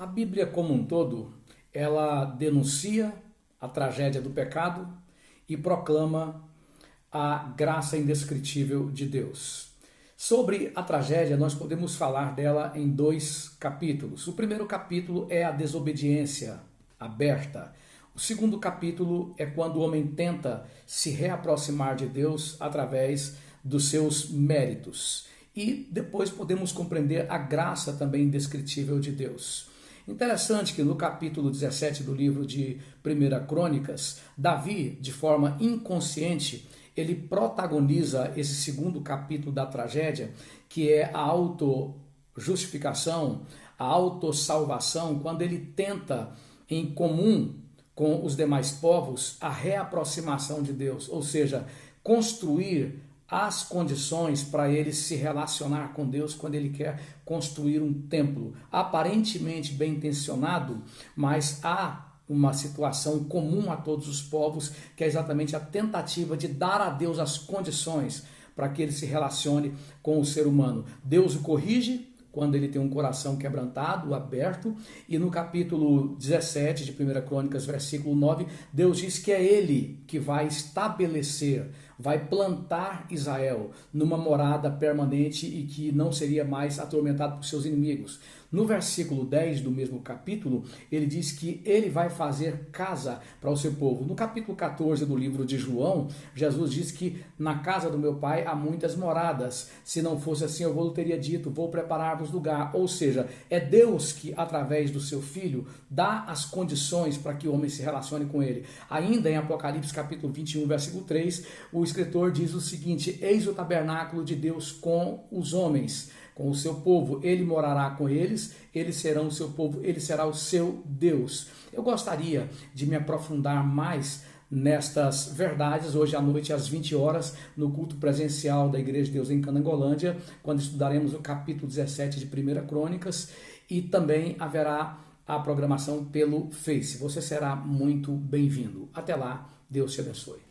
A Bíblia como um todo, ela denuncia a tragédia do pecado e proclama a graça indescritível de Deus. Sobre a tragédia, nós podemos falar dela em dois capítulos. O primeiro capítulo é a desobediência aberta. O segundo capítulo é quando o homem tenta se reaproximar de Deus através dos seus méritos. E depois podemos compreender a graça também indescritível de Deus. Interessante que no capítulo 17 do livro de 1 Crônicas, Davi, de forma inconsciente, ele protagoniza esse segundo capítulo da tragédia, que é a autojustificação, a autossalvação, quando ele tenta, em comum com os demais povos, a reaproximação de Deus, ou seja, construir as condições para ele se relacionar com Deus quando ele quer construir um templo. Aparentemente bem intencionado, mas há uma situação comum a todos os povos, que é exatamente a tentativa de dar a Deus as condições para que ele se relacione com o ser humano. Deus o corrige quando ele tem um coração quebrantado, aberto, e no capítulo 17 de 1 Crônicas, versículo 9, Deus diz que é ele que vai estabelecer, vai plantar Israel numa morada permanente e que não seria mais atormentado por seus inimigos. No versículo 10 do mesmo capítulo, ele diz que ele vai fazer casa para o seu povo. No capítulo 14 do livro de João, Jesus diz que na casa do meu pai há muitas moradas. Se não fosse assim, eu vou teria dito, vou preparar-vos lugar. Ou seja, é Deus que, através do seu Filho, dá as condições para que o homem se relacione com ele. Ainda em Apocalipse capítulo 21, versículo 3, o escritor diz o seguinte: eis o tabernáculo de Deus com os homens, com o seu povo, ele morará com eles, eles serão o seu povo, ele será o seu Deus. Eu gostaria de me aprofundar mais nestas verdades hoje à noite às 20 horas no culto presencial da Igreja de Deus em Canangolândia, quando estudaremos o capítulo 17 de 1 Crônicas, e também haverá a programação pelo Face. Você será muito bem-vindo. Até lá, Deus te abençoe.